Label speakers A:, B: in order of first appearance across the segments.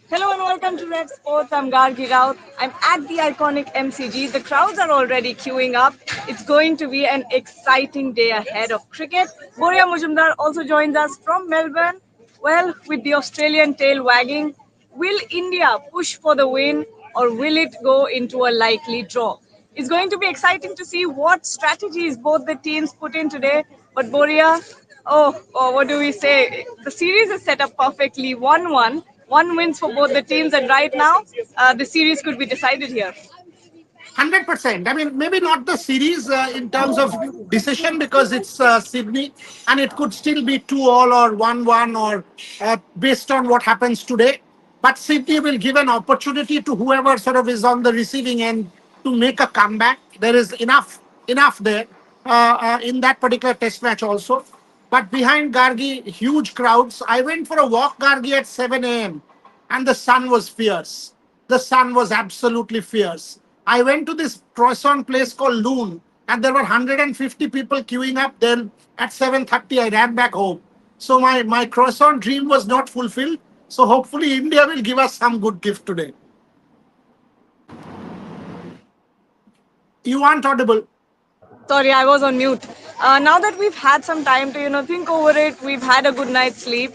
A: Hello and welcome to Red Sports. I'm Gargi Raut. I'm at the iconic MCG. The crowds are already queuing up. It's going to be an exciting day ahead of cricket. Boria Mujumdar also joins us from Melbourne. Well, with the Australian tail wagging, will India push for the win or will it go into a likely draw? It's going to be exciting to see what strategies both the teams put in today. But Boria, what do we say? The series is set up perfectly 1-1. One wins for both the teams, and right now, the series could be decided here.
B: 100%. I mean, maybe not the series in terms of decision because it's Sydney and it could still be 2-all or 1-1 or based on what happens today. But Sydney will give an opportunity to whoever sort of is on the receiving end to make a comeback. There is enough there in that particular test match also. But behind Gargi, huge crowds. I went for a walk, Gargi, at 7 a.m. and the sun was fierce. The sun was absolutely fierce. I went to this croissant place called Loon, and there were 150 people queuing up. Then at 7:30, I ran back home. So my croissant dream was not fulfilled. So hopefully India will give us some good gift today. You aren't audible.
A: Sorry, I was on mute. Now that we've had some time to think over it, we've had a good night's sleep.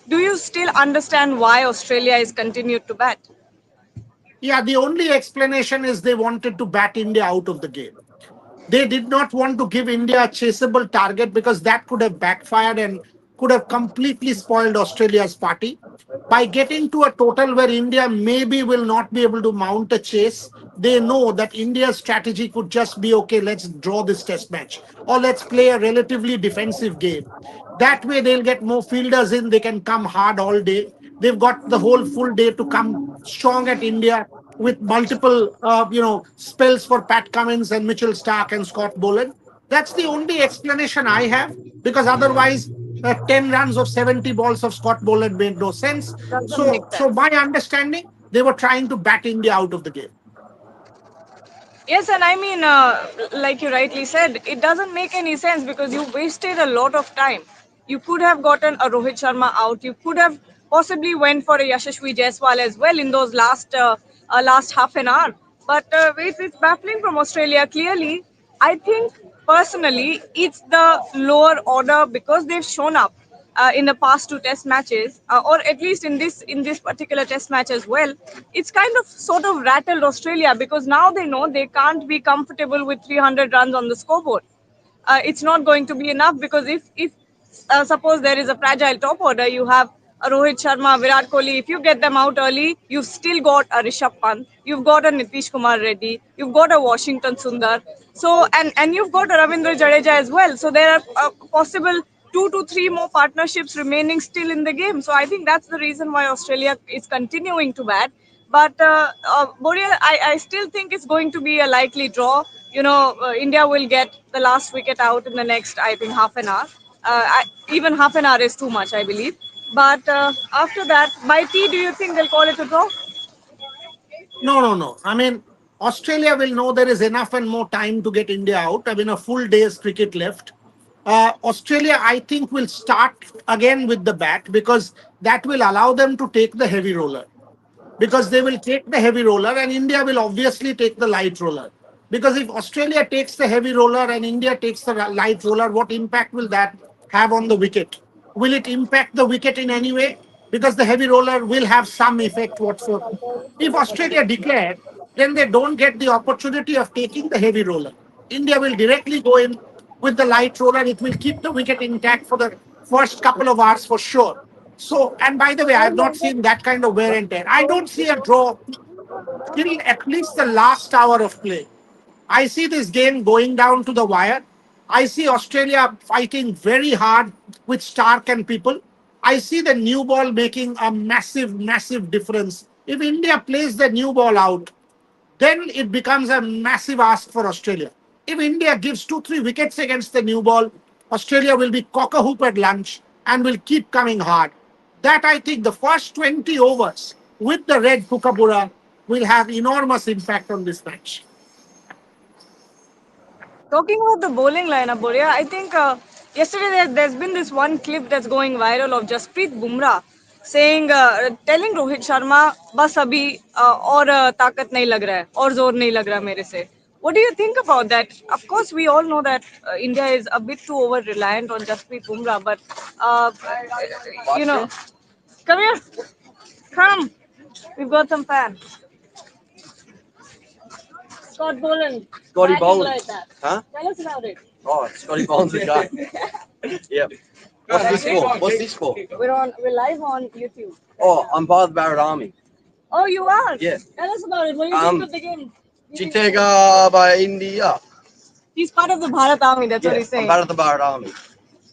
A: Do you still understand why Australia is continued to bat?
B: Yeah, the only explanation is they wanted to bat India out of the game. They did not want to give India a chaseable target because that could have backfired and could have completely spoiled Australia's party. By getting to a total where India maybe will not be able to mount a chase, they know that India's strategy could just be okay, let's draw this test match or let's play a relatively defensive game. That way, they'll get more fielders in, they can come hard all day. They've got the whole full day to come strong at India with multiple, spells for Pat Cummins and Mitchell Stark and Scott Boland. That's the only explanation I have because otherwise, 10 runs of 70 balls of Scott Boland made no sense.
A: Doesn't make
B: So
A: sense.
B: my understanding, they were trying to bat India out of the game.
A: Yes, and I mean, like you rightly said, it doesn't make any sense because you wasted a lot of time. You could have gotten a Rohit Sharma out. You could have possibly went for a Yashasvi Jaiswal as well in those last half an hour. But it's baffling from Australia. Clearly, I think personally, it's the lower order because they've shown up in the past two test matches, or at least in this particular test match as well. It's kind of sort of rattled Australia because now they know they can't be comfortable with 300 runs on the scoreboard. It's not going to be enough because if suppose there is a fragile top order, you have a Rohit Sharma, Virat Kohli. If you get them out early, you've still got a Rishabh Pant, you've got a Nitish Kumar Reddy, you've got a Washington Sundar, so and you've got a Ravindra Jadeja as well. So there are possible 2 to 3 more partnerships remaining still in the game. So I think that's the reason why Australia is continuing to bat. But Boria, I still think it's going to be a likely draw. India will get the last wicket out in the next, I think, half an hour. Even half an hour is too much, I believe. But after that, by tea, do you think they'll call it a draw?
B: No, no, no. I mean, Australia will know there is enough and more time to get India out. I mean, a full day's cricket left. Australia, I think, will start again with the bat because that will allow them to take the heavy roller. Because they will take the heavy roller and India will obviously take the light roller. Because if Australia takes the heavy roller and India takes the light roller, what impact will that have on the wicket? Will it impact the wicket in any way? Because the heavy roller will have some effect whatsoever. If Australia declare, then they don't get the opportunity of taking the heavy roller. India will directly go in with the light roller. It will keep the wicket intact for the first couple of hours for sure. So, and by the way, I have not seen that kind of wear and tear. I don't see a draw till at least the last hour of play. I see this game going down to the wire. I see Australia fighting very hard with Stark and people. I see the new ball making a massive difference. If India plays the new ball out, then it becomes a massive ask for Australia. If India gives 2, 3 wickets against the new ball, Australia will be cock a hoop at lunch and will keep coming hard. That I think the first 20 overs with the red Kookaburra will have enormous impact on this match.
A: Talking about the bowling lineup, Boria, I think yesterday there's been this one clip that's going viral of Jasprit Bumrah saying, telling Rohit Sharma, बस अभी और ताकत नहीं लग रहा है और जोर नहीं लग रहा मेरे से. What do you think about that? Of course, we all know that India is a bit too over reliant on Jasprit Bumrah, but uh, you know, come here, come. We've got some fans. Scott Boland.
C: Scotty
A: Why do you
C: Boland.
A: like that?
C: Huh?
A: Tell us about it.
C: Oh, Scotty Boland's a guy. Yep. What's this for? What's this for?
A: We're live on YouTube.
C: Oh, I'm by the Barrett Army.
A: Oh, you are?
C: Yeah.
A: Tell us about it. What do you think of the game?
C: Jitega by India.
A: He's part of the Bharat Army, that's what
C: Yeah,
A: he's
C: I'm
A: saying.
C: part of the Barrett Army.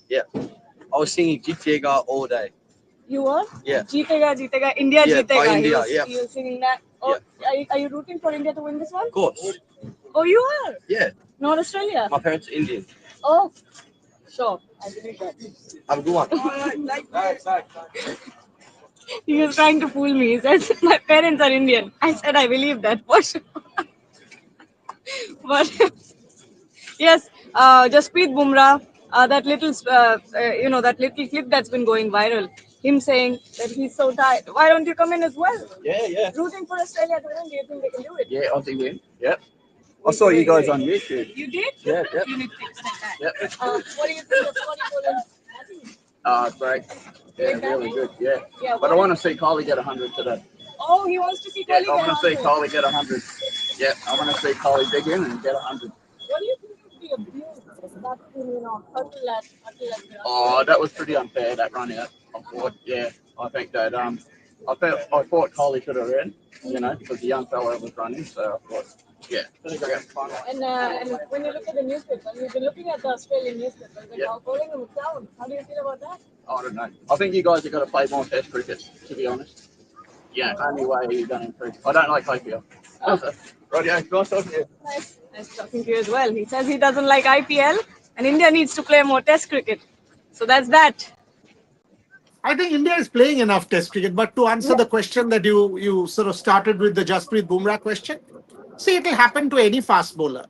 C: Yeah. I was singing Jitega all day.
A: You were?
C: Yeah.
A: Jeetega, Jeetega, India
C: Yeah,
A: Jeetega.
C: by India,
A: He was singing that. Oh, are you rooting for India to win this one?
C: Of course.
A: Oh, you are?
C: Yeah.
A: Not Australia?
C: My parents are Indian.
A: Oh, sure. I believe that.
C: Have a good one.
A: He was trying to fool me. He says, my parents are Indian. I said, I believe that for sure. But yes, Jasprit Bumrah, that little clip that's been going viral, him saying that he's so tired. Why don't you come in as well?
C: Yeah.
A: Rooting for Australia to win, do you think they can do it?
C: Yeah, Aussie win. Yep. I saw you guys on YouTube.
A: You did?
C: Yeah.
A: You need to fix that.
C: Yep.
A: What do you think of Scotty Boland's batting?
C: Great. Yeah,
A: Great
C: really
A: batting?
C: good. Yeah.
A: Yeah,
C: But I want to see Kylie get 100 today.
A: Oh, he wants to see
C: Yeah,
A: Kohli
C: I
A: get
C: want to see
A: 100.
C: Kylie get 100. Yeah, I want to see Kylie dig in and get 100.
A: What do you think of the abuse that's been, hurtle at
C: Oh, that was pretty unfair, that run out. I thought, yeah, I think that I thought Kylie should have ran, because the young fella was running. So I thought, yeah, yeah,
A: And when you look at the newspaper, you've been looking at the Australian newspapers, they're
C: yeah.
A: calling him down. How do you feel about that?
C: I don't know. I think you guys have got to play more Test cricket, to be honest. Yeah, only way you're going to improve. I don't like IPL. Right, yeah, nice talking to you.
A: Nice talking to you as well. He says he doesn't like IPL and India needs to play more Test cricket. So that's that.
B: I think India is playing enough Test cricket. But to answer the question that you sort of started with, the Jasprit Bumrah question, see, it will happen to any fast bowler.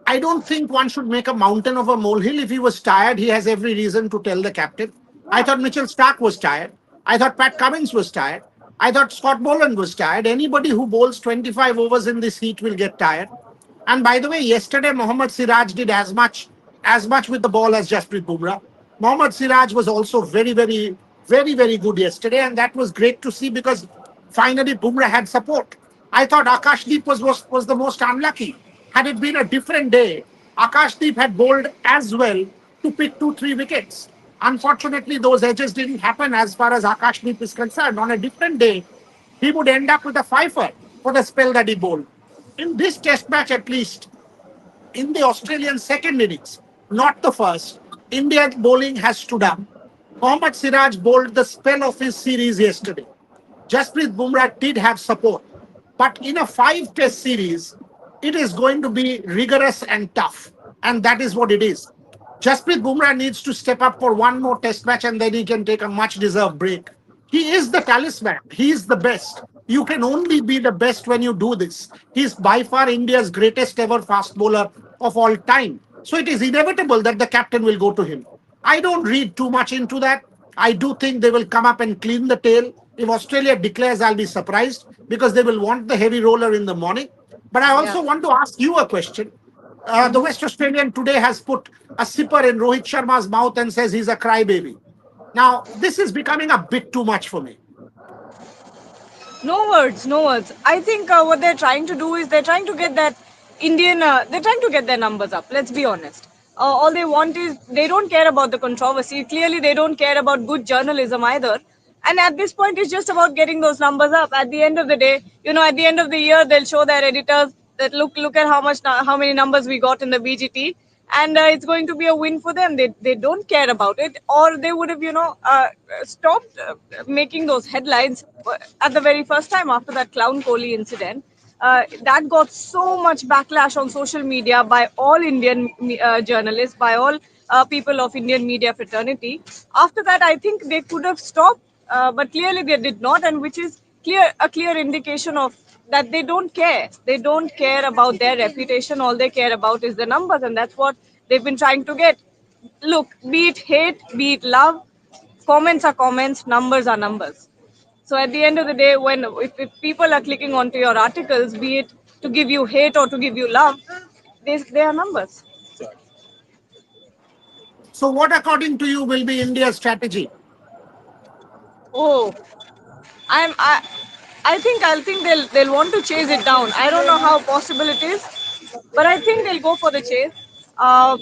B: I don't think one should make a mountain of a molehill. If he was tired, he has every reason to tell the captain. I thought Mitchell Stark was tired. I thought Pat Cummins was tired. I thought Scott Boland was tired. Anybody who bowls 25 overs in this heat will get tired. And by the way, yesterday Mohammad Siraj did as much with the ball as Jasprit Bumrah. Mohammad Siraj was also very good yesterday, and that was great to see because finally Bumrah had support. I thought Akashdeep was the most unlucky. Had it been a different day, Akashdeep had bowled as well to pick 2-3 wickets. Unfortunately, those edges didn't happen as far as Akashdeep is concerned. On a different day, he would end up with a fifer for the spell that he bowled. In this test match, at least, in the Australian second innings, not the first, India's bowling has stood up. Mohammad Siraj bowled the spell of his series yesterday. Jasprit Bumrah did have support. But in a five-test series, it is going to be rigorous and tough. And that is what it is. Jasprit Bumrah needs to step up for one more test match and then he can take a much deserved break. He is the talisman. He is the best. You can only be the best when you do this. He is by far India's greatest ever fast bowler of all time. So it is inevitable that the captain will go to him. I don't read too much into that. I do think they will come up and clean the tail. If Australia declares, I'll be surprised because they will want the heavy roller in the morning. But I
A: Yeah.
B: also want to ask you a question. The West Australian today has put a sipper in Rohit Sharma's mouth and says he's a crybaby. Now, this is becoming a bit too much for me.
A: No words, no words. I think what they're trying to do is they're trying to get that they're trying to get their numbers up. Let's be honest. All they want is they don't care about the controversy. Clearly, they don't care about good journalism either. And at this point, it's just about getting those numbers up. At the end of the day, at the end of the year, they'll show their editors that look at how many numbers we got in the BGT, and it's going to be a win for them. They don't care about it, or they would have stopped making those headlines at the very first time after that clown Kohli incident. That got so much backlash on social media by all Indian journalists, by all people of Indian media fraternity. After that, I think they could have stopped, but clearly they did not, and which is a clear indication of that they don't care. They don't care about their reputation. All they care about is the numbers, and that's what they've been trying to get. Look, be it hate, be it love, comments are comments, numbers are numbers. So at the end of the day, when if people are clicking onto your articles, be it to give you hate or to give you love, they are numbers.
B: So, what according to you will be India's strategy?
A: Oh, I'm I think they'll want to chase it down. I don't know how possible it is, but I think they'll go for the chase. Uh,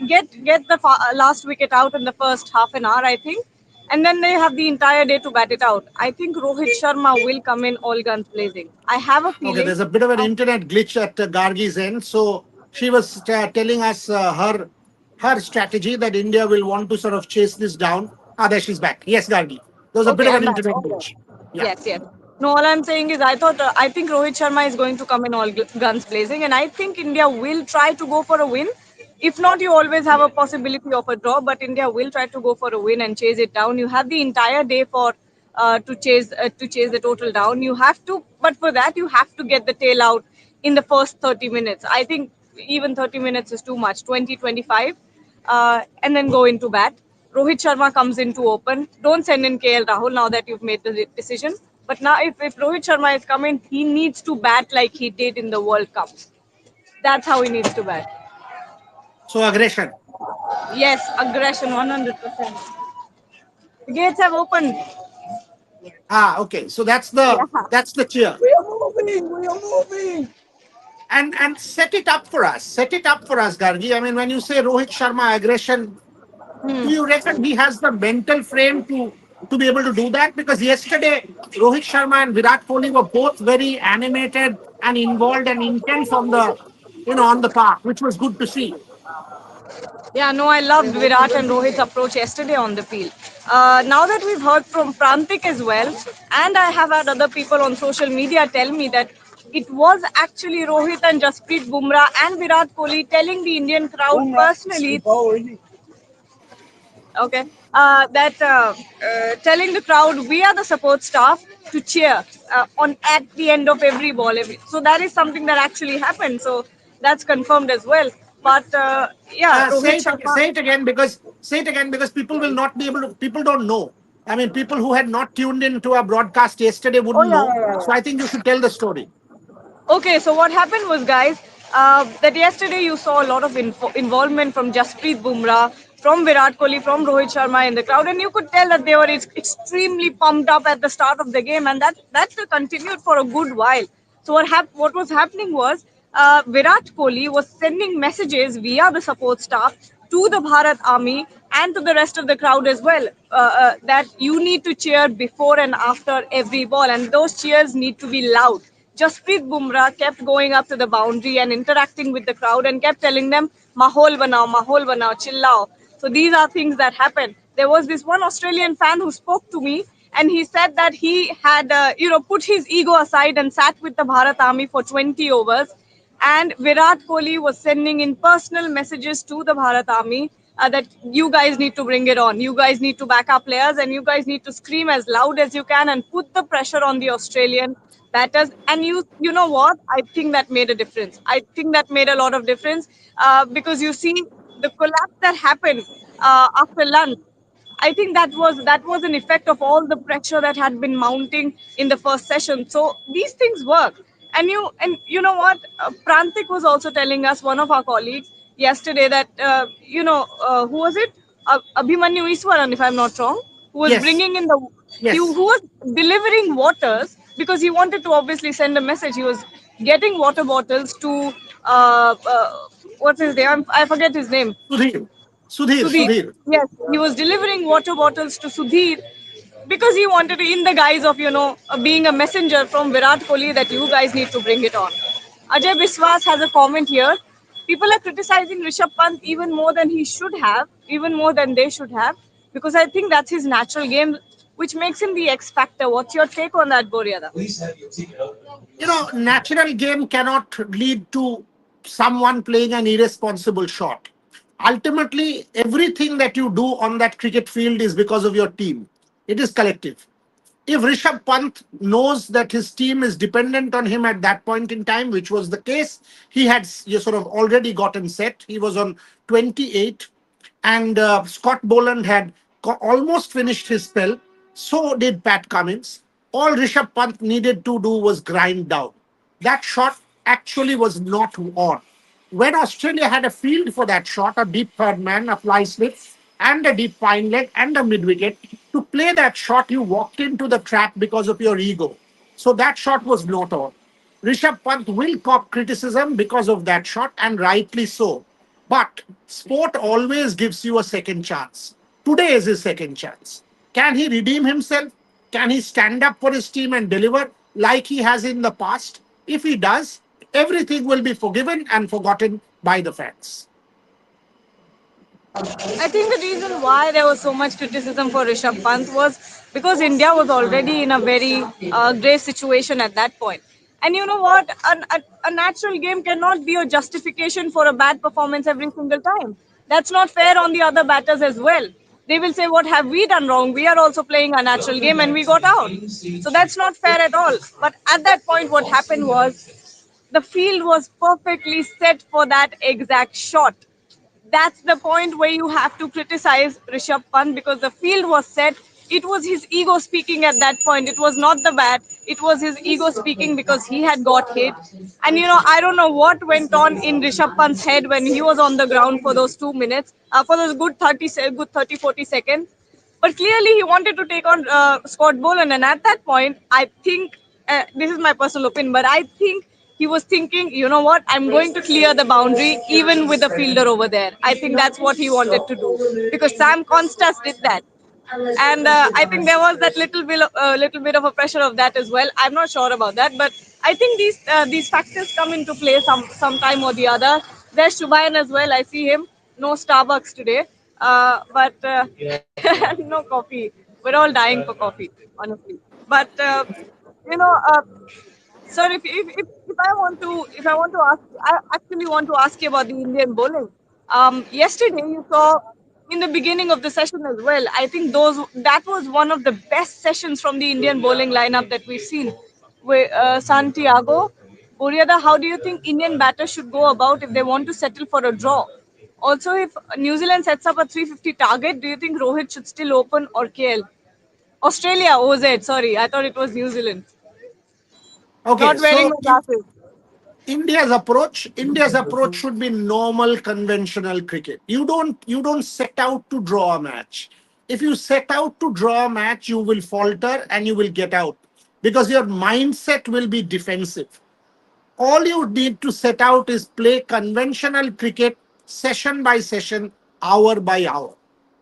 A: get the last wicket out in the first half an hour, I think, and then they have the entire day to bat it out. I think Rohit Sharma will come in all guns blazing. I have a
B: Okay,
A: feeling.
B: there's a bit of an internet glitch at Gargi's end. So she was telling us her strategy that India will want to sort of chase this down. Ah, there she's back. Yes, Gargi. There was a bit
A: Okay,
B: of an
A: I'm back.
B: internet
A: Okay.
B: glitch. Yeah.
A: Yes, yes. No, all I'm saying is I think Rohit Sharma is going to come in all guns blazing, and I think India will try to go for a win. If not, you always have a possibility of a draw, but India will try to go for a win and chase it down. You have the entire day for to chase the total down. You have to, but for that you have to get the tail out in the first 30 minutes. I think even 30 minutes is too much. 20, 25, and then go into bat. Rohit Sharma comes in to open. Don't send in KL Rahul now that you've made the decision. But now, if Rohit Sharma is coming, he needs to bat like he did in the World Cup. That's how he needs to bat.
B: So aggression.
A: Yes, aggression, 100%. The gates have opened.
B: Ah, okay. So
A: Yeah.
B: that's the cheer.
A: We are moving. We are moving.
B: And set it up for us. Set it up for us, Gargi. I mean, when you say Rohit Sharma aggression, do you reckon he has the mental frame to be able to do that? Because yesterday Rohit Sharma and Virat Kohli were both very animated and involved and intense on the on the park, which was good to see.
A: Yeah, no, I loved Virat and Rohit's approach yesterday on the field. Now that we've heard from Prantik as well, and I have had other people on social media tell me that it was actually Rohit and Jasprit Bumrah and Virat Kohli telling the Indian crowd personally, okay, telling the crowd we are the support staff to cheer on at the end of every ball. So that is something that actually happened. So that's confirmed as well. But yeah, Rohit Sharma.
B: Say it again because people will not be able to. People don't know. I mean, people who had not tuned into our broadcast yesterday
A: Oh
B: wouldn't
A: yeah,
B: know.
A: yeah, yeah,
B: So I think you should tell the story.
A: Okay, so what happened was, guys, that yesterday you saw a lot of involvement from Jasprit Bumrah, from Virat Kohli, from Rohit Sharma in the crowd, and you could tell that they were extremely pumped up at the start of the game, and that continued for a good while. So what was happening was Virat Kohli was sending messages via the support staff to the Bharat Army and to the rest of the crowd as well, that you need to cheer before and after every ball, and those cheers need to be loud. Jasprit Bumrah kept going up to the boundary and interacting with the crowd and kept telling them, mahol banao, chillao. So these are things that happen. There was this one Australian fan who spoke to me and he said that he had, put his ego aside and sat with the Bharat Army for 20 overs, and Virat Kohli was sending in personal messages to the Bharat Army that you guys need to bring it on. You guys need to back up players and you guys need to scream as loud as you can and put the pressure on the Australian batters. And you know what? I think that made a difference. I think that made a lot of difference because you see the collapse that happened after lunch. I think that was an effect of all the pressure that had been mounting in the first session. So these things work. And you know what? Prantik was also telling us, one of our colleagues yesterday, that who was it? Abhimanyu Iswaran, if I'm not wrong, who was
B: Yes,
A: bringing in the who
B: yes.
A: was delivering waters because he wanted to obviously send a message. He was getting water bottles to what's his name? I forget his name.
B: Sudhir, Sudhir,
A: Sudhir.
B: Sudhir.
A: Yes, he was delivering water bottles to Sudhir because he wanted to, in the guise of, being a messenger from Virat Kohli, that you guys need to bring it on. Ajay Biswas has a comment here. People are criticizing Rishabh Pant even more than he should have, even more than they should have, because I think that's his natural game, which makes him the X factor. What's your take on that, Boryada?
B: Natural game cannot lead to someone playing an irresponsible shot. Ultimately, everything that you do on that cricket field is because of your team. It is collective. If Rishabh Pant knows that his team is dependent on him at that point in time, which was the case, he had sort of already gotten set. He was on 28, and Scott Boland had almost finished his spell. So did Pat Cummins. All Rishabh Pant needed to do was grind down. That shot actually was not on. When Australia had a field for that shot, a deep third man, a fly slip, and a deep fine leg and a mid wicket, to play that shot, you walked into the trap because of your ego. So that shot was not on. Rishabh Pant will cop criticism because of that shot, and rightly so. But sport always gives you a second chance. Today is his second chance. Can he redeem himself? Can he stand up for his team and deliver like he has in the past? If he does, everything will be forgiven and forgotten by the fans.
A: I think the reason why there was so much criticism for Rishabh Pant was because India was already in a very grave situation at that point. And you know what? A natural game cannot be a justification for a bad performance every single time. That's not fair on the other batters as well. They will say, what have we done wrong? We are also playing a natural game and we got out. So that's not fair at all. But at that point, what happened was the field was perfectly set for that exact shot. That's the point where you have to criticize Rishabh Pant because the field was set. It was his ego speaking at that point. It was not the bat. It was his ego speaking because he had got hit. And I don't know what went on in Rishabh Pant's head when he was on the ground for those 2 minutes, for those good 30, 40 seconds. But clearly, he wanted to take on Scott Boland, and at that point, I think this is my personal opinion, but I think he was thinking, you know what, I'm going to clear the boundary even with the fielder over there. I think that's what he wanted to do because Sam Constas did that. And I think there was that little bit of a pressure of that as well. I'm not sure about that, but I think these factors come into play sometime or the other. There's Shubayan as well. I see him. No Starbucks today, but no coffee. We're all dying for coffee, honestly. But you know, uh, Sir, if I want to ask, I actually want to ask you about the Indian bowling. Yesterday you saw in the beginning of the session as well. I think that was one of the best sessions from the Indian bowling lineup that we've seen. With Santiago, Buriada, how do you think Indian batters should go about if they want to settle for a draw? Also, if New Zealand sets up a 350 target, do you think Rohit should still open or KL? Australia, OZ, sorry, I thought it was New Zealand.
B: Okay,
A: Not wearing
B: so
A: my glasses.
B: India's approach should be normal conventional cricket. You don't set out to draw a match. If you set out to draw a match, you will falter and you will get out because your mindset will be defensive. All you need to set out is play conventional cricket session by session, hour by hour.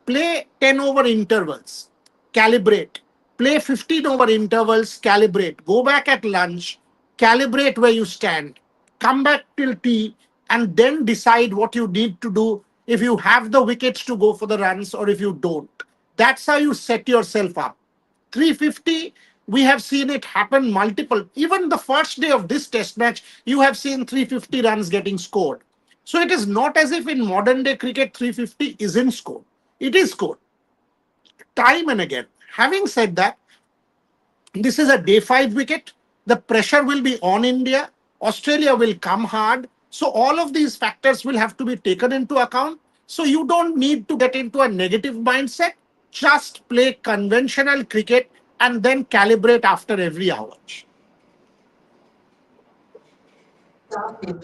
B: Play 10 over intervals, calibrate. Play 15 over intervals, calibrate. Go back at lunch, calibrate where you stand, come back till tea, and then decide what you need to do if you have the wickets to go for the runs or if you don't. That's how you set yourself up. 350, we have seen it happen multiple. Even the first day of this test match, you have seen 350 runs getting scored. So it is not as if in modern day cricket 350 isn't scored. It is scored time and again. Having said that, this is a day five wicket. The pressure will be on India. Australia will come hard. So all of these factors will have to be taken into account. So you don't need to get into a negative mindset. Just play conventional cricket and then calibrate after every hour.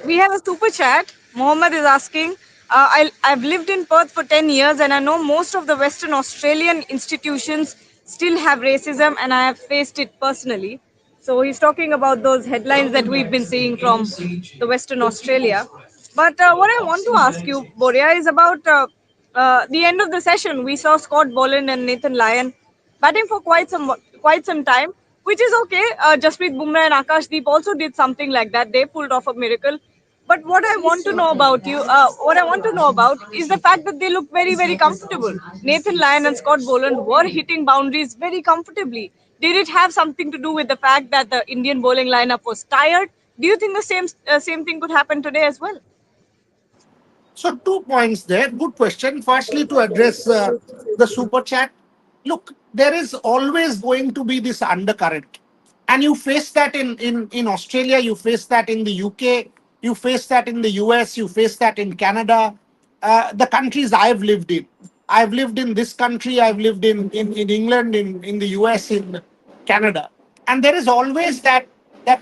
A: We have a super chat. Mohammed is asking, I've lived in Perth for 10 years and I know most of the Western Australian institutions still have racism and I have faced it personally. So he's talking about those headlines that we've been seeing from the Western Australia. But what I want to ask you, Boria, is about the end of the session. We saw Scott Boland and Nathan Lyon batting for quite some time, which is okay. Jasprit Bumrah and Akash Deep also did something like that. They pulled off a miracle. But what I want to know about is the fact that they look very, very comfortable. Nathan Lyon and Scott Boland were hitting boundaries very comfortably. Did it have something to do with the fact that the Indian bowling lineup was tired? Do you think the same thing could happen today as well?
B: So 2 points there. Good question. Firstly, to address the super chat, look, there is always going to be this undercurrent, and you face that in Australia, you face that in the UK, you face that in the US, you face that in Canada, the countries I've lived in. I've lived in this country. I've lived in England, in the US, in Canada. and there is always that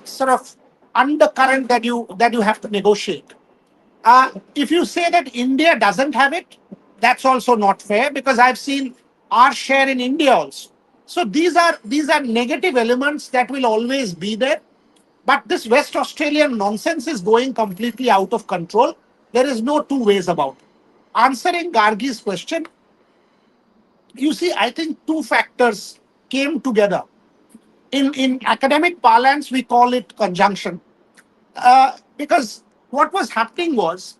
B: sort of undercurrent that you have to negotiate. If you say that India doesn't have it, that's also not fair because I've seen our share in India also. So these are negative elements that will always be there. But this West Australian nonsense is going completely out of control. There is no two ways about it. Answering Gargi's question, you see, I think two factors came together. In academic parlance, we call it conjunction. Because what was happening was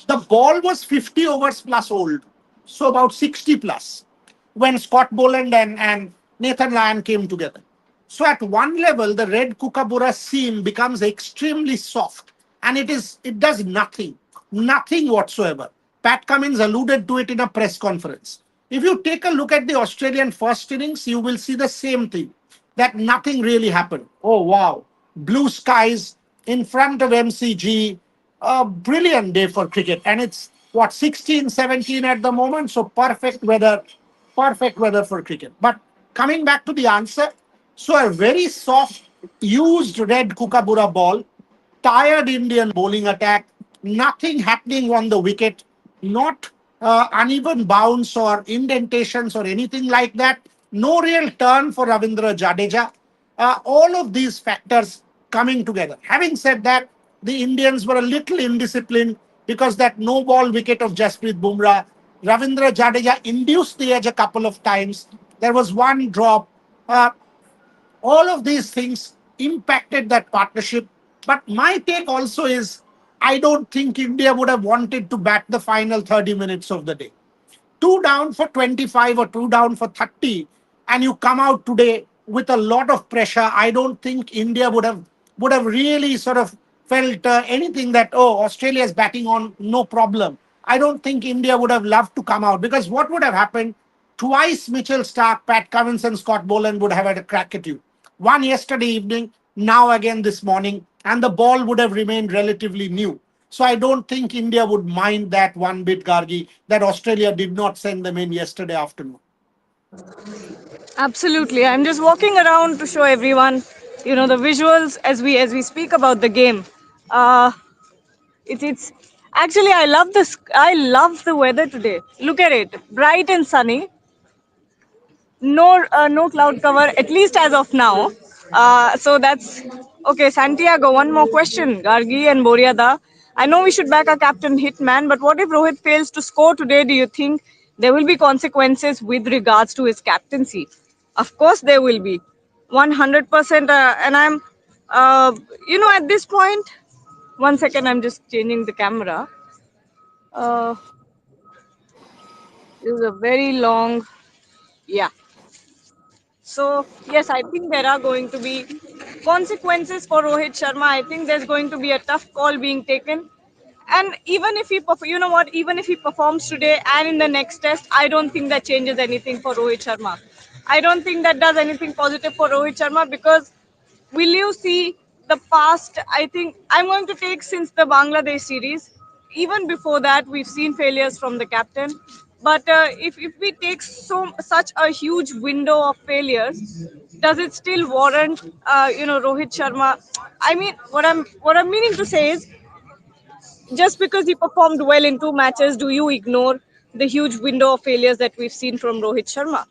B: the ball was 50 overs plus old, so about 60 plus, when Scott Boland and Nathan Lyon came together. So at one level, the red Kookaburra seam becomes extremely soft, and it does nothing whatsoever. Pat Cummins alluded to it in a press conference. If you take a look at the Australian first innings, you will see the same thing, that nothing really happened. Oh wow, blue skies in front of MCG, a brilliant day for cricket. And it's what, 16, 17 at the moment. So perfect weather for cricket. But coming back to the answer, so a very soft, used red Kookaburra ball, tired Indian bowling attack, nothing happening on the wicket, not uneven bounce or indentations or anything like that. No real turn for Ravindra Jadeja. All of these factors coming together. Having said that, the Indians were a little indisciplined because that no ball wicket of Jasprit Bumrah, Ravindra Jadeja induced the edge a couple of times. There was one drop. Uh, all of these things impacted that partnership. But my take also is I don't think India would have wanted to bat the final 30 minutes of the day. Two down for 25 or two down for 30, and you come out today with a lot of pressure. I don't think India would have really sort of felt anything that, oh, Australia is batting on, no problem. I don't think India would have loved to come out because what would have happened? Twice Mitchell Stark, Pat Cummins, and Scott Boland would have had a crack at you. One yesterday evening, now again this morning, and the ball would have remained relatively new. So I don't think India would mind that one bit, Gargi, that Australia did not send them in yesterday afternoon.
A: Absolutely. I'm just walking around to show everyone, the visuals as we speak about the game. Uh, it's actually I love this. I love the weather today. Look at it, bright and sunny. No cloud cover, at least as of now. So that's okay. Santiago, one more question. Gargi and Boriada. I know we should back our captain Hitman, but what if Rohit fails to score today? Do you think there will be consequences with regards to his captaincy? Of course, there will be, 100%. And I'm, at this point. One second, I'm just changing the camera. Uh, this is a very long, yeah. So, yes, I think there are going to be consequences for Rohit Sharma. I think there's going to be a tough call being taken. And even if even if he performs today and in the next test, I don't think that changes anything for Rohit Sharma. I don't think that does anything positive for Rohit Sharma because will you see the past? I think I'm going to take since the Bangladesh series. Even before that, we've seen failures from the captain. But if we take such a huge window of failures, does it still warrant Rohit Sharma? I mean, what I'm meaning to say is just because he performed well in two matches, do you ignore the huge window of failures that we've seen from Rohit Sharma?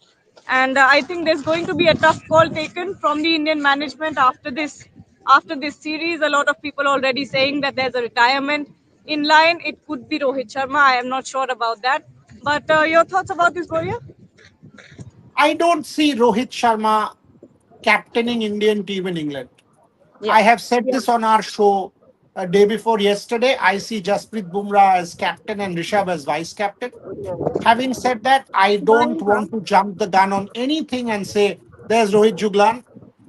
A: And I think there's going to be a tough call taken from the Indian management after this. After this series, a lot of people already saying that there's a retirement in line. It could be Rohit Sharma. I am not sure about that. But your thoughts about this, Boria?
B: I don't see Rohit Sharma captaining Indian team in England.
A: Yeah.
B: I have said this on our show a day before yesterday. I see Jasprit Bumrah as captain and Rishabh as vice captain. Having said that, I don't want to jump the gun on anything and say there's Rohit Juglan.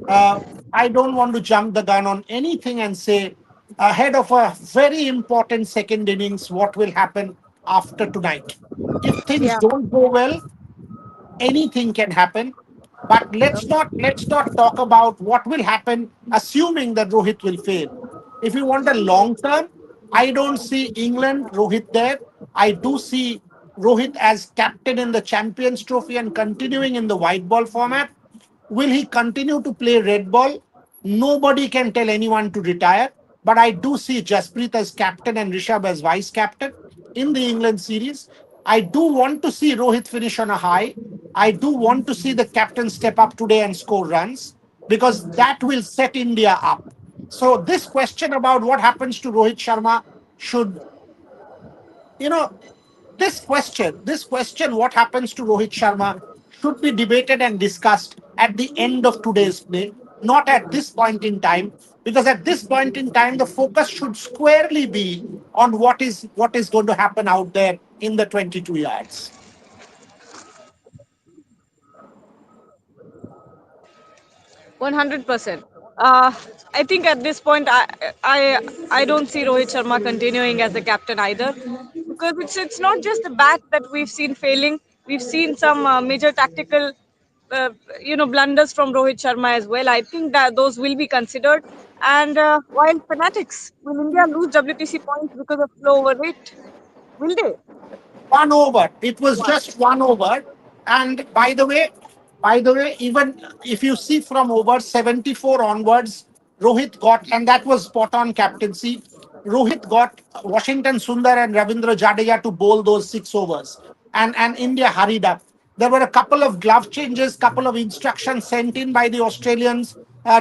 B: Uh, I don't want to jump the gun on anything and say ahead of a very important second innings what will happen after tonight. If things
A: Yeah.
B: don't go well, anything can happen. But let's not talk about what will happen, assuming that Rohit will fail. If you want a long term, I don't see England Rohit there. I do see Rohit as captain in the Champions Trophy and continuing in the white ball format. Will he continue to play red ball? Nobody can tell anyone to retire. But I do see Jasprit as captain and Rishabh as vice captain in the England series. I do want to see Rohit finish on a high. I do want to see the captain step up today and score runs because that will set India up. So this question about what happens to Rohit Sharma should, you know, this question, what happens to Rohit Sharma, should be debated and discussed at the end of today's play, not at this point in time, because at this point in time, the focus should squarely be on what is going to happen out there in the 22 yards.
A: 100%. I think at this point, I don't see Rohit Sharma continuing as the captain either, because it's not just the bat that we've seen failing. We've seen some major tactical, uh, blunders from Rohit Sharma as well. I think that those will be considered. And while fanatics, will India lose WTC points because of slow over rate? Will they?
B: One over. It was
A: One.
B: just one over. And by the way, even if you see from over 74 onwards, Rohit got, and that was spot on captaincy. Rohit got Washington Sundar and Ravindra Jadeja to bowl those 6 overs, and India hurried up. There were a couple of glove changes, couple of instructions sent in by the Australians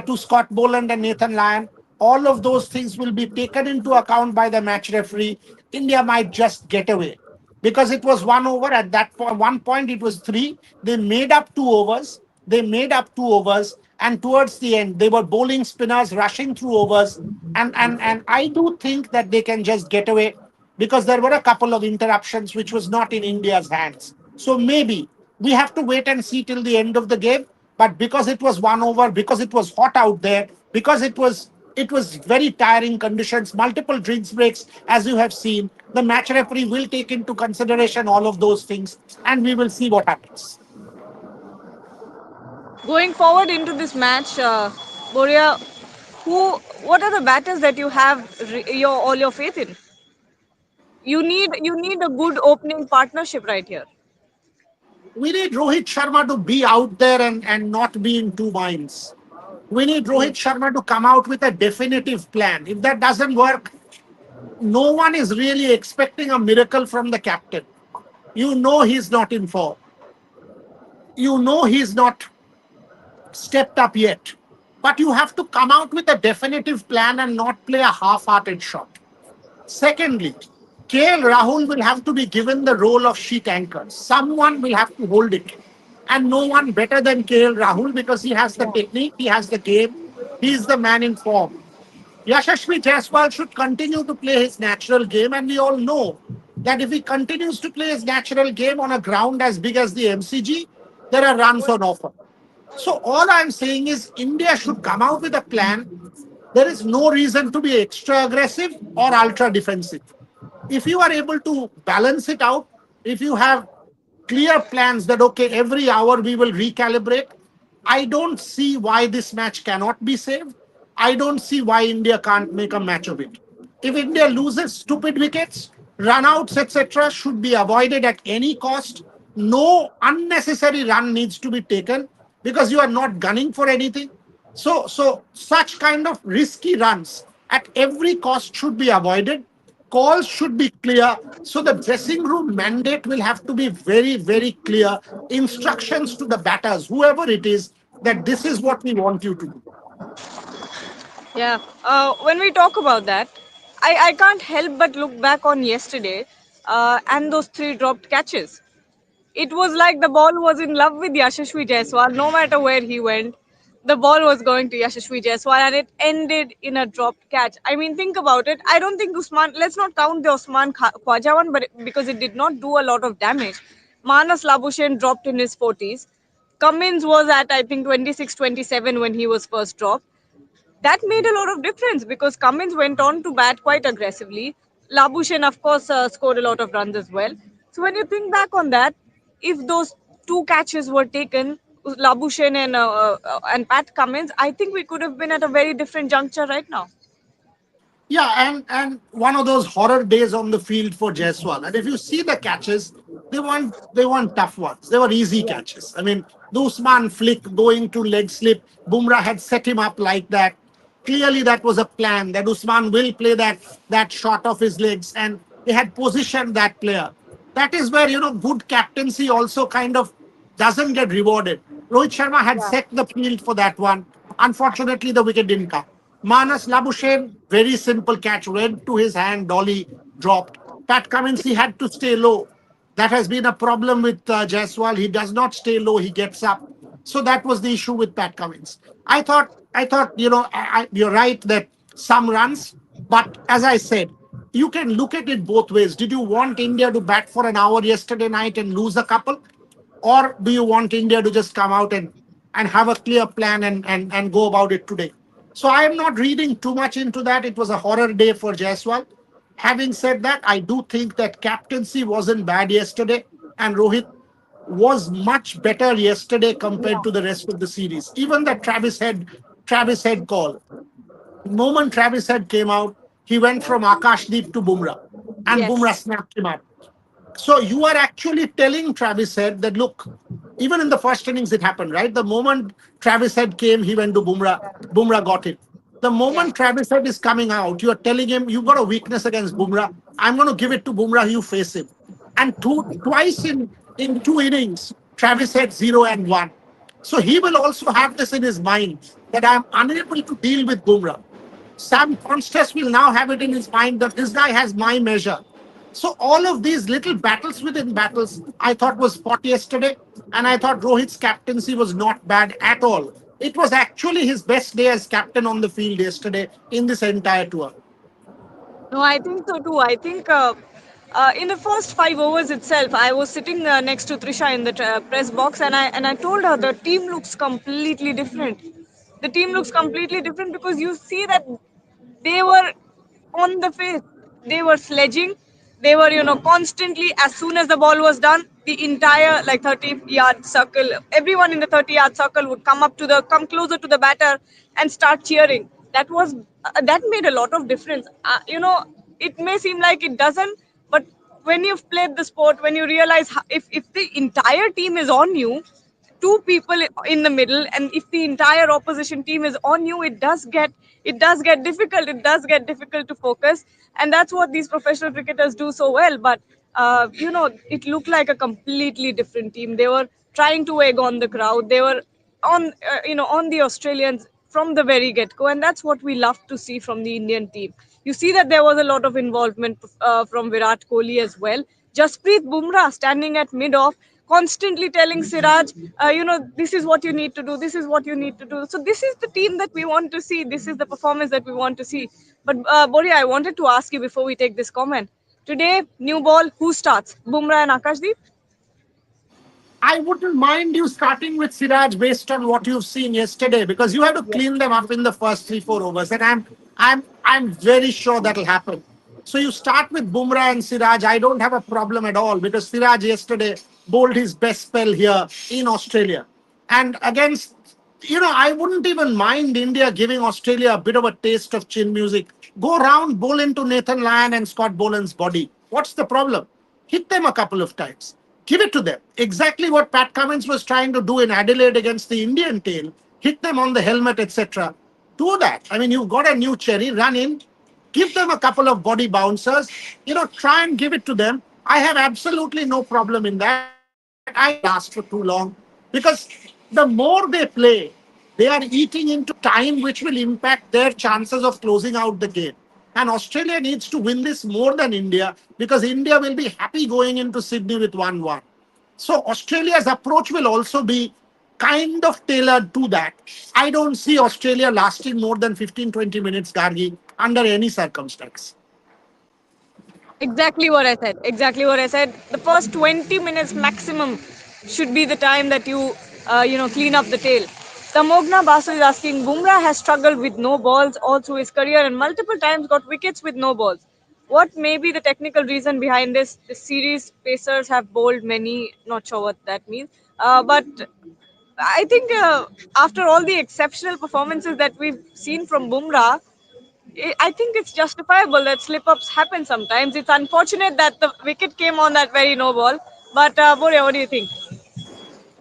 B: to Scott Boland and Nathan Lyon. All of those things will be taken into account by the match referee. India might just get away because it was 1 over at that point. One point it was three. They made up 2 overs. They made up 2 overs, and towards the end, they were bowling spinners, rushing through overs, and I do think that they can just get away because there were a couple of interruptions which was not in India's hands. So maybe we have to wait and see till the end of the game. But because it was 1 over, because it was hot out there, because it was very tiring conditions, multiple drinks breaks, as you have seen. The match referee will take into consideration all of those things, and we will see what happens.
A: Going forward into this match, Boria, what are the batters that you have all your faith in? You need a good opening partnership right here.
B: We need Rohit Sharma to be out there and not be in two minds. We need
A: Hmm.
B: Rohit Sharma to come out with a definitive plan. If that doesn't work, no one is really expecting a miracle from the captain. You know he's not in form. You know he's not stepped up yet. But you have to come out with a definitive plan and not play a half hearted shot. Secondly, KL Rahul will have to be given the role of sheet anchor. Someone will have to hold it. And no one better than KL Rahul because he has the
A: Yeah.
B: technique, he has the game, he's the man in form. Yashashvi Jaiswal should continue to play his natural game, and we all know that if he continues to play his natural game on a ground as big as the MCG, there are runs on offer. So all I'm saying is India should come out with a plan. There is no reason to be extra aggressive or ultra defensive. If you are able to balance it out, if you have clear plans that, okay, every hour we will recalibrate, I don't see why this match cannot be saved. I don't see why India can't make a match of it. If India loses stupid wickets, runouts, etc., should be avoided at any cost. No unnecessary run needs to be taken because you are not gunning for anything. So such kind of risky runs at every cost should be avoided. Calls should be clear. So the dressing room mandate will have to be very, very clear. Instructions to the batters, whoever it is, that this is what we want you to do.
A: Yeah. When we talk about that, I can't help but look back on yesterday and those three dropped catches. It was like the ball was in love with Yashasvi Jaiswal. No matter where he went, the ball was going to Yashasvi Jaiswal, and it ended in a dropped catch. I mean, think about it. I don't think Usman. Let's not count the Usman Khwaja one, but because it did not do a lot of damage. Manas Labuschagne dropped in his 40s. Cummins was at I think 26, 27 when he was first dropped. That made a lot of difference because Cummins went on to bat quite aggressively. Labuschagne, of course, scored a lot of runs as well. So when you think back on that, if those two catches were taken, Labuschagne and Pat Cummins, I think we could have been at a very different juncture right now.
B: Yeah, and one of those horror days on the field for Jaiswal. And if you see the catches, they weren't tough ones. They were easy
A: Yeah.
B: catches. I mean, the Usman flick going to leg slip, Bumrah had set him up like that. Clearly, that was a plan that Usman will play that shot of his legs, and they had positioned that player. That is where good captaincy also kind of doesn't get rewarded. Rohit Sharma had
A: Yeah.
B: set the field for that one. Unfortunately, the wicket didn't come. Manas Labuschagne, very simple catch, went to his hand, dolly dropped. Pat Cummins, he had to stay low. That has been a problem with Jaiswal. He does not stay low, he gets up. So that was the issue with Pat Cummins. I thought, you're right that some runs, but as I said, you can look at it both ways. Did you want India to bat for an hour yesterday night and lose a couple? Or do you want India to just come out and have a clear plan and go about it today? So I am not reading too much into that. It was a horror day for Jaiswal. Having said that, I do think that captaincy wasn't bad yesterday, and Rohit was much better yesterday compared to the rest of the series. Even the Travis Head call. The moment Travis Head came out, he went from Akashdeep to Bumrah, and Bumrah
A: Yes.
B: snapped him out. So you are actually telling Travis Head that look, even in the first innings it happened, right? The moment Travis Head came, he went to Bumrah. Bumrah got it. The
A: Yeah.
B: moment Travis Head is coming out, you are telling him you've got a weakness against Bumrah. I'm going to give it to Bumrah. You face him. And twice in two innings, Travis Head 0 and 1. So he will also have this in his mind that I'm unable to deal with Bumrah. Sam Constance will now have it in his mind that this guy has my measure. So all of these little battles within battles, I thought was fought yesterday, and I thought Rohit's captaincy was not bad at all. It was actually his best day as captain on the field yesterday in this entire tour.
A: No, I think so too. I think in the first 5 overs itself, I was sitting next to Trisha in the press box, and I told her the team looks completely different. The team looks completely different because you see that they were on the face. They were sledging. They were, constantly, as soon as the ball was done, the entire like 30-yard circle, everyone in the 30-yard circle would come closer to the batter and start cheering. That made a lot of difference. It may seem like it doesn't, but when you've played the sport, when you realize if the entire team is on you, two people in the middle, and if the entire opposition team is on you, it does get difficult, to focus. And that's what these professional cricketers do so well. But it looked like a completely different team. They were trying to egg on the crowd. They were on the Australians from the very get go, and that's what we love to see from the Indian team. You see that there was a lot of involvement from Virat Kohli as well. Jasprit Bumrah standing at mid off, constantly telling Siraj, this is what you need to do, this is what you need to do. So this is the team that we want to see. This is the performance that we want to see. But Boria, I wanted to ask you before we take this comment. Today, new ball, who starts? Bumrah and Akashdeep?
B: I wouldn't mind you starting with Siraj based on what you've seen yesterday because you have to
A: Yes.
B: clean them up in the first 3 4 overs, and I'm very sure that'll happen. So you start with Bumrah and Siraj. I don't have a problem at all because Siraj yesterday bowled his best spell here in Australia, and against I wouldn't even mind India giving Australia a bit of a taste of chin music. Go round, bowl into Nathan Lyon and Scott Boland's body. What's the problem? Hit them a couple of times. Give it to them. Exactly what Pat Cummins was trying to do in Adelaide against the Indian tail. Hit them on the helmet, etc. Do that. I mean, you've got a new cherry. Run in, give them a couple of body bouncers. Try and give it to them. I have absolutely no problem in that. I don't think it'll last for too long because the more they play, they are eating into time which will impact their chances of closing out the game. And Australia needs to win this more than India because India will be happy going into Sydney with 1-1. So Australia's approach will also be kind of tailored to that. I don't see Australia lasting more than 15-20 minutes, Gargi, under any circumstance.
A: Exactly what I said. Exactly what I said. The first 20 minutes maximum should be the time that clean up the tail. Tamogna Basu is asking, Bumrah has struggled with no balls all through his career and multiple times got wickets with no balls. What may be the technical reason behind this? The series pacers have bowled many, not sure what that means. But I think after all the exceptional performances that we've seen from Bumrah, I think it's justifiable that slip-ups happen sometimes. It's unfortunate that the wicket came on that very no ball. But Boria, what do you think?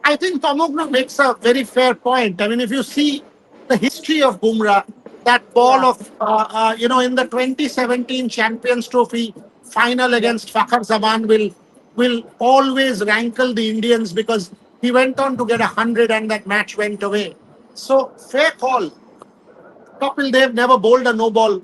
B: I think Tomoglu makes a very fair point. I mean, if you see the history of Bumrah, that ball
A: Yeah.
B: of, in the 2017 Champions Trophy final
A: Yeah.
B: against Fakhar Zaman will always rankle the Indians because he went on to get 100 and that match went away. So, fair call. Kapil Dev never bowled a no ball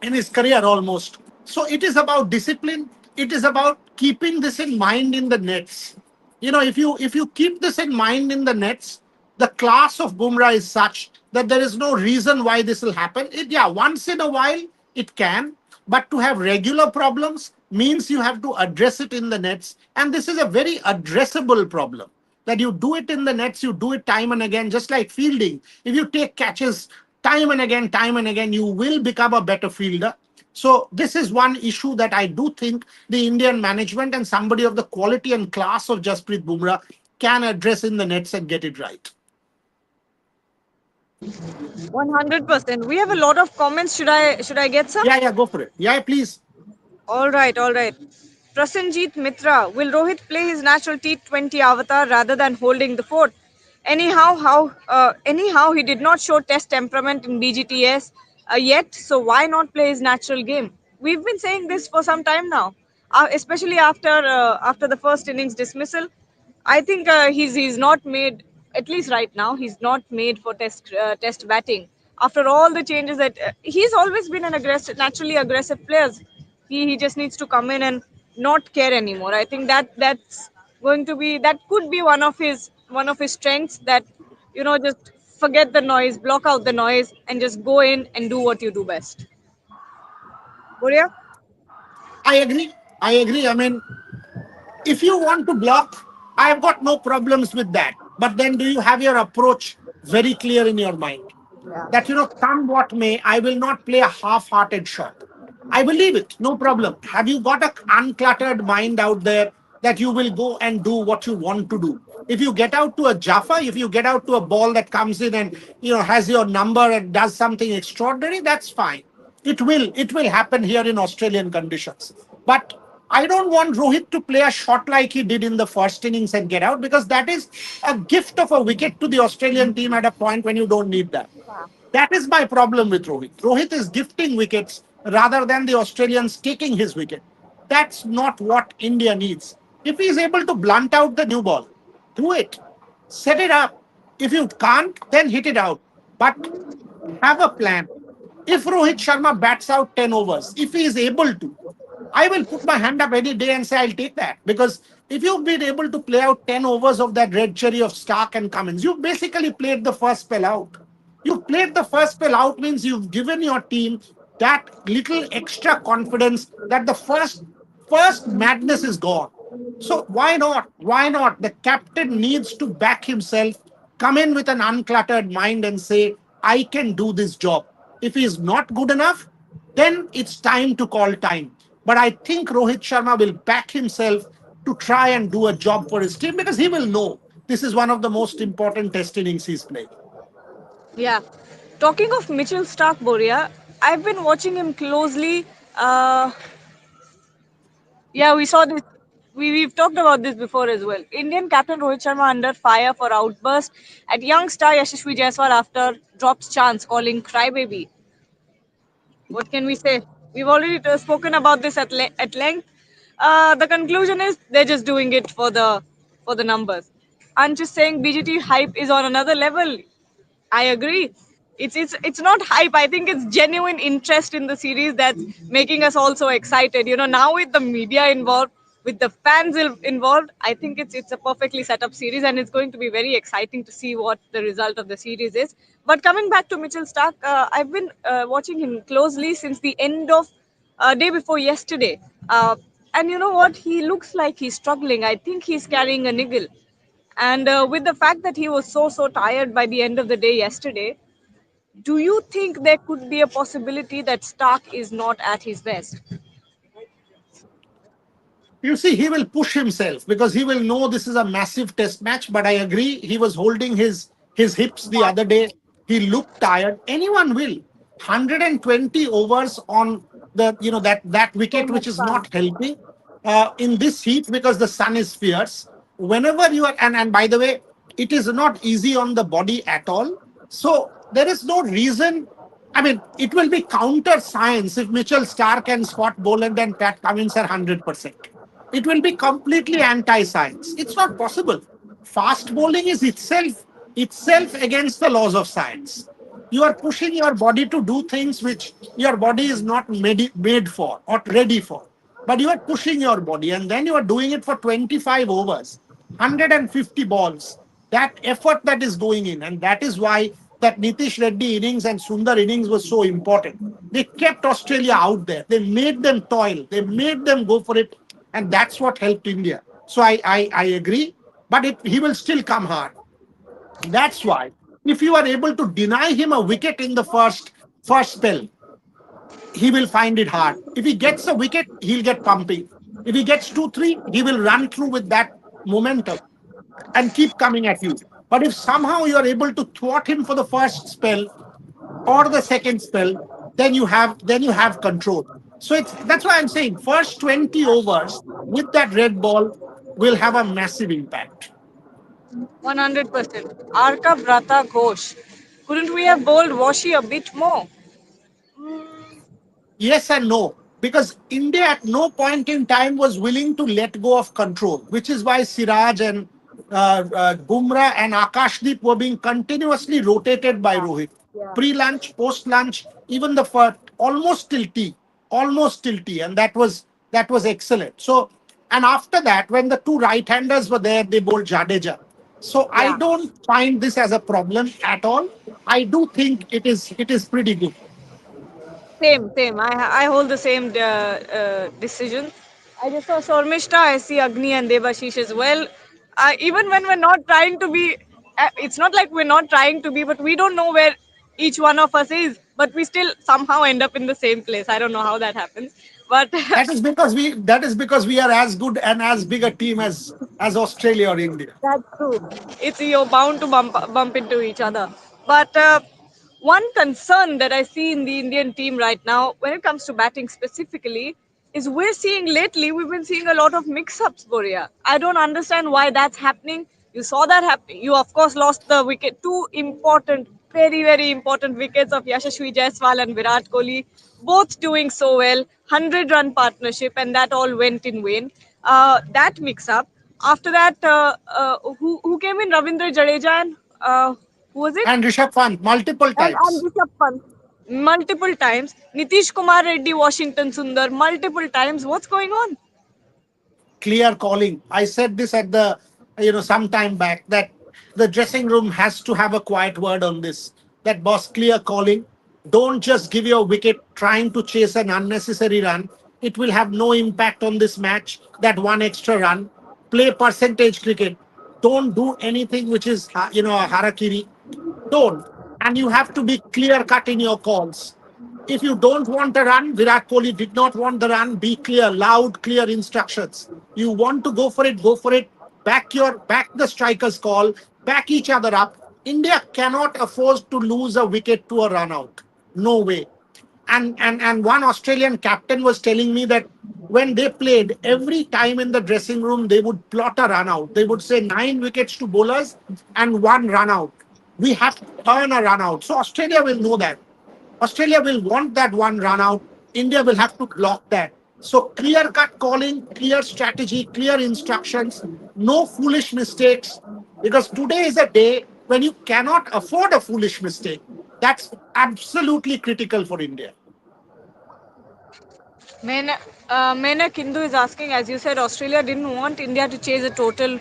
B: in his career almost. So it is about discipline. It is about keeping this in mind in the nets. If you keep this in mind in the nets, the class of Bumrah is such that there is no reason why this will happen. Once in a while it can, but to have regular problems means you have to address it in the nets, and this is a very addressable problem that you do it in the nets, you do it time and again, just like fielding. If you take catches time and again, you will become a better fielder. So, this is one issue that I do think the Indian management and somebody of the quality and class of Jasprit Bumrah can address in the nets and get it right.
A: 100%. We have a lot of comments. Should I get some?
B: Yeah, go for it. Yeah, please.
A: All right, all right. Prasenjit Mitra, will Rohit play his natural T20 avatar rather than holding the fort? Anyhow, he did not show test temperament in BGTS yet, so why not play his natural game? We've been saying this for some time now, especially after the first innings dismissal. I think he's not made, at least right now he's not made for test batting. After all the changes that he's always been an aggressive, naturally aggressive player. He just needs to come in and not care anymore. I think that could be one of his strengths. That just forget the noise, block out the noise, and just go in and do what you do best. Boria?
B: I agree. I agree. I mean, if you want to block, I've got no problems with that. But then do you have your approach very clear in your mind? That, come what may, I will not play a half hearted shot. I believe it, no problem. Have you got an uncluttered mind out there that you will go and do what you want to do? If you get out to a Jaffa, if you get out to a ball that comes in and has your number and does something extraordinary, that's fine. It will happen here in Australian conditions. But I don't want Rohit to play a shot like he did in the first innings and get out, because that is a gift of a wicket to the Australian team at a point when you don't need that. That is my problem with Rohit. Rohit is gifting wickets rather than the Australians taking his wicket. That's not what India needs. If he is able to blunt out the new ball, do it. Set it up. If you can't, then hit it out. But have a plan. If Rohit Sharma bats out 10 overs, if he is able to, I will put my hand up any day and say I'll take that. Because if you've been able to play out 10 overs of that red cherry of Stark and Cummins, you've basically played the first spell out. You've played the first spell out means you've given your team that little extra confidence that the first madness is gone. So why not? Why not? The captain needs to back himself, come in with an uncluttered mind and say, I can do this job. If he is not good enough, then it's time to call time. But I think Rohit Sharma will back himself to try and do a job for his team, because he will know this is one of the most important test innings he's played.
A: Yeah. Talking of Mitchell Stark, Boria, I've been watching him closely. Uh, yeah, we saw this. We've talked about this before as well. Indian captain Rohit Sharma under fire for outburst at young star Yashasvi Jaiswal after drops chance calling crybaby. What can we say? We've already spoken about this at length. The conclusion is they're just doing it for the numbers. I'm just saying BGT hype is on another level. I agree. It's not hype. I think it's genuine interest in the series that's making us all so excited. Now with the media involved, with the fans involved, I think it's a perfectly set up series, and it's going to be very exciting to see what the result of the series is. But coming back to Mitchell Stark, I've been watching him closely since the end of day before yesterday, and you know what? He looks like he's struggling. I think he's carrying a niggle. And with the fact that he was so tired by the end of the day yesterday, do you think there could be a possibility that Stark is not at his best?
B: You see, he will push himself because he will know this is a massive test match. But I agree, he was holding his hips the other day. He looked tired. Anyone will. 120 overs on the that
A: So
B: wicket
A: much
B: which is
A: fun.
B: not helping in this heat because the sun is fierce. Whenever you are, and by the way, it is not easy on the body at all. So there is no reason. I mean, it will be counter science if Mitchell Stark and Scott Boland and Pat Cummins are 100%. It will be completely anti-science. It's not possible. Fast bowling is itself against the laws of science. You are pushing your body to do things which your body is not made for or ready for. But you are pushing your body and then you are doing it for 25 overs, 150 balls. That effort that is going in, and that is why that Nitish Reddy innings and Sundar innings was so important. They kept Australia out there. They made them toil. They made them go for it. And that's what helped India. So I agree, but he will still come hard. That's why if you are able to deny him a wicket in the first spell, he will find it hard. If he gets a wicket, he'll get pumping. If he gets 2, 3, he will run through with that momentum and keep coming at you. But if somehow you are able to thwart him for the first spell or the second spell, then you have control. So that's why I'm saying first 20 overs with that red ball will have a massive impact.
A: 100%. Arka Brata Ghosh. Couldn't we have bowled Washi a bit more? Mm,
B: Yes and no, because India at no point in time was willing to let go of control, which is why Siraj and Bumrah and Akashdeep were being continuously rotated by
A: yeah,
B: Rohit.
A: yeah.
B: Pre-lunch, post-lunch, even the first, almost till tea, and that was excellent. So, and after that, when the two right-handers were there, they bowled Jadeja. So I
A: Yeah.
B: don't find this as a problem at all. I do think it is pretty good.
A: Same, same. I hold the same decision. I just saw Sormishta, I see Agni and Devashish as well. Even when we're not trying to be, it's not like we're not trying to be, but we don't know where each one of us is, but we still somehow end up in the same place. I don't know how that happens, but
B: That is because we are as good and as big a team as Australia or India.
A: that's true. It's you're bound to bump into each other. But one concern that I see in the Indian team right now, when it comes to batting specifically, is we're seeing lately we've been seeing a lot of mix-ups, Boria. I don't understand why that's happening. You saw that happening. You of course lost the wicket, two important, very very important wickets of Yashasvi Jaiswal and Virat Kohli, both doing so well. 100-run partnership, and that all went in vain. That mix-up. After that, who came in? Ravindra Jadeja and who was it?
B: And Rishabh Pant multiple
A: And
B: times.
A: Rishabh Pant multiple times. Nitish Kumar Reddy, Washington Sundar multiple times. What's going on?
B: Clear calling. I said this at the some time back that the dressing room has to have a quiet word on this. That boss, clear calling. Don't just give your wicket trying to chase an unnecessary run. It will have no impact on this match. That one extra run. Play percentage cricket. Don't do anything which is a harakiri. Don't. And you have to be clear cut in your calls. If you don't want a run, Virat Kohli did not want the run. Be clear, loud, clear instructions. You want to go for it, go for it. Back the striker's call, back each other up. India cannot afford to lose a wicket to a run out. No way. And one Australian captain was telling me that when they played, every time in the dressing room they would plot a run out. They would say 9 wickets to bowlers and one run out. We have to earn a run out. So Australia will know that. Australia will want that one run out. India will have to block that. So clear cut calling, clear strategy, clear instructions, no foolish mistakes. Because today is a day when you cannot afford a foolish mistake. That's absolutely critical for India.
A: Mena Kindu is asking, as you said, Australia didn't want India to chase a total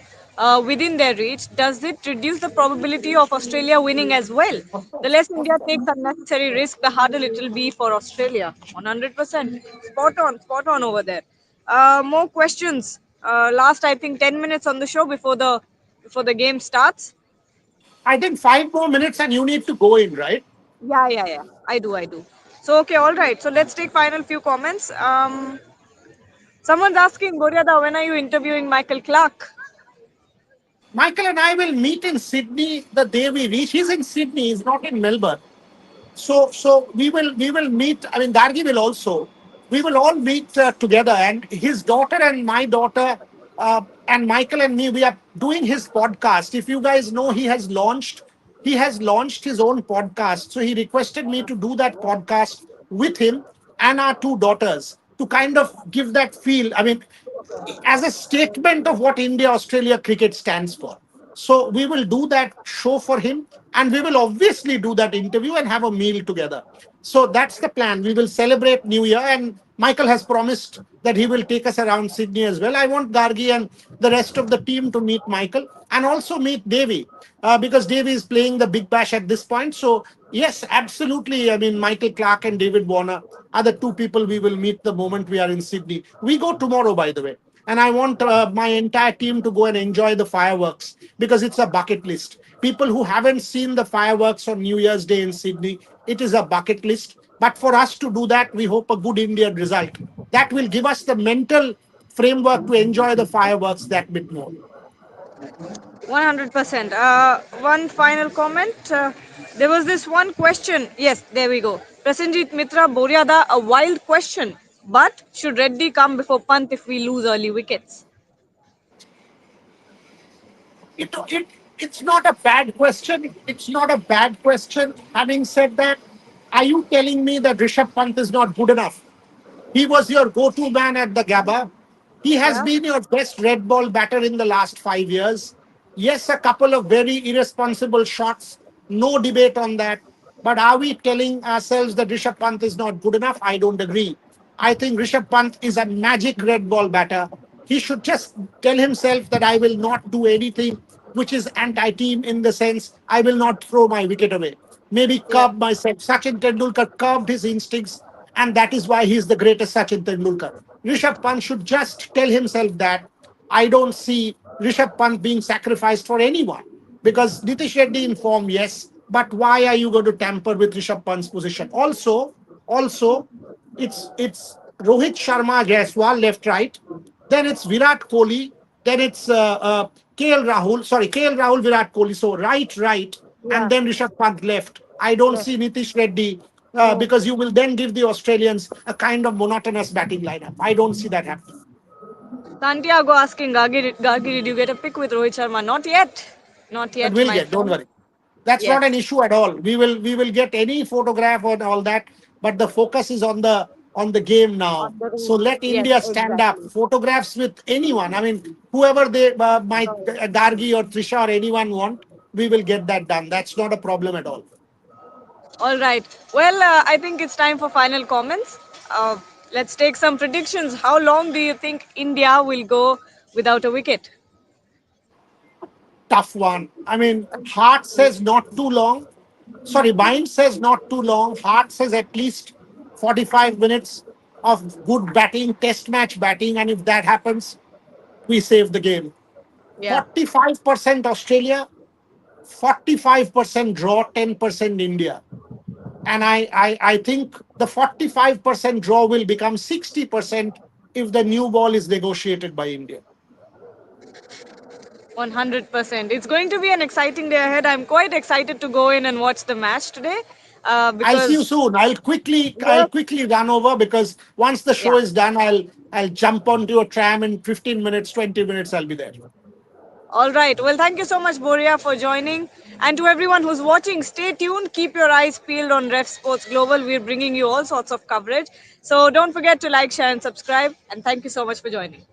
A: within their reach. Does it reduce the probability of Australia winning as well? The less India takes unnecessary risk, the harder it will be for Australia. 100%. Spot on over there. More questions. Last, I think, 10 minutes on the show before the game starts.
B: I think 5 more minutes and you need to go in, right?
A: Yeah, yeah, yeah. I do. So, okay, all right. So let's take final few comments. Someone's asking, Boryada, when are you interviewing Michael Clark?
B: Michael and I will meet in Sydney the day we reach. He's in Sydney, he's not in Melbourne. So we will meet. I mean, Gargi will also. We will all meet together, and his daughter and my daughter, and Michael and me. We are doing his podcast. If you guys know, he has launched his own podcast. So he requested me to do that podcast with him and our two daughters to kind of give that feel. I mean, as a statement of what India Australia cricket stands for. So we will do that show for him, and we will obviously do that interview and have a meal together. So that's the plan. We will celebrate New Year, and Michael has promised that he will take us around Sydney as well. I want Gargi and the rest of the team to meet Michael and also meet Davy, because Davy is playing the Big Bash at this point. So yes, absolutely. I mean, Michael Clark and David Warner are the two people we will meet the moment we are in Sydney. We go tomorrow, by the way. And I want my entire team to go and enjoy the fireworks because it's a bucket list. People who haven't seen the fireworks on New Year's Day in Sydney, it is a bucket list. But for us to do that, we hope a good Indian result. That will give us the mental framework to enjoy the fireworks that bit more.
A: 100%. One final comment. There was this one question. Yes, there we go. Prasenjit Mitra Boryada, a wild question. But should Reddy come before Pant if we lose early wickets?
B: It's not a bad question. It's not a bad question. Having said that, are you telling me that Rishabh Pant is not good enough? He was your go-to man at the Gabba. He has
A: Yeah.
B: been your best red ball batter in the last 5 years. Yes, a couple of very irresponsible shots. No debate on that. But are we telling ourselves that Rishabh Pant is not good enough? I don't agree. I think Rishabh Pant is a magic red ball batter. He should just tell himself that I will not do anything which is anti-team in the sense I will not throw my wicket away. Maybe
A: Yeah.
B: curb myself. Sachin Tendulkar curbed his instincts, and that is why he's the greatest Sachin Tendulkar. Rishabh Pant should just tell himself that I don't see Rishabh Pant being sacrificed for anyone because Nitish Reddy in form, yes, but why are you going to tamper with Rishabh Pant's position? Also, it's Rohit Sharma, Jaiswal left right, then it's Virat Kohli, then it's KL Rahul, sorry, KL Rahul, Virat Kohli. So right, and
A: Yeah.
B: then Rishabh Pant left. I don't
A: Left.
B: see Nitish Reddy
A: No.
B: because you will then give the Australians a kind of monotonous batting lineup. I don't see that happening.
A: Santiago asking Gargi, did you get a pic with Rohit Sharma? Not yet. Not
B: But
A: yet,
B: we'll
A: my
B: get, don't
A: friend.
B: worry. That's not an
A: Yes.
B: issue at all. We will get any photograph or all that, but the focus is on the game now.
A: On the
B: So
A: road.
B: let
A: Yes,
B: India stand up.
A: exactly.
B: Photographs with anyone. I mean, whoever they might
A: No.
B: Gargi or Trisha or anyone want, we will get that done. That's not a problem at all.
A: All right. Well, I think it's time for final comments. Let's take some predictions. How long do you think India will go without a wicket?
B: Tough one. I mean, heart says not too long. Sorry, mind says not too long. Heart says at least 45 minutes of good batting, test match batting. And if that happens, we save the game.
A: Yeah.
B: 45% Australia, 45% draw, 10% India. And I think the 45% draw will become 60% if the new ball is negotiated by India.
A: 100%. It's going to be an exciting day ahead. I'm quite excited to go in and watch the match today
B: I'll see you
A: because,
B: soon. I'll
A: yes,
B: quickly run over because once the show
A: yeah.
B: is done, I'll jump onto a tram in 15 minutes, 20 minutes, I'll be there.
A: All right. Well, thank you so much, Boria, for joining. And to everyone who's watching, stay tuned. Keep your eyes peeled on Ref Sports Global. We're bringing you all sorts of coverage. So don't forget to like, share, and subscribe. And thank you so much for joining.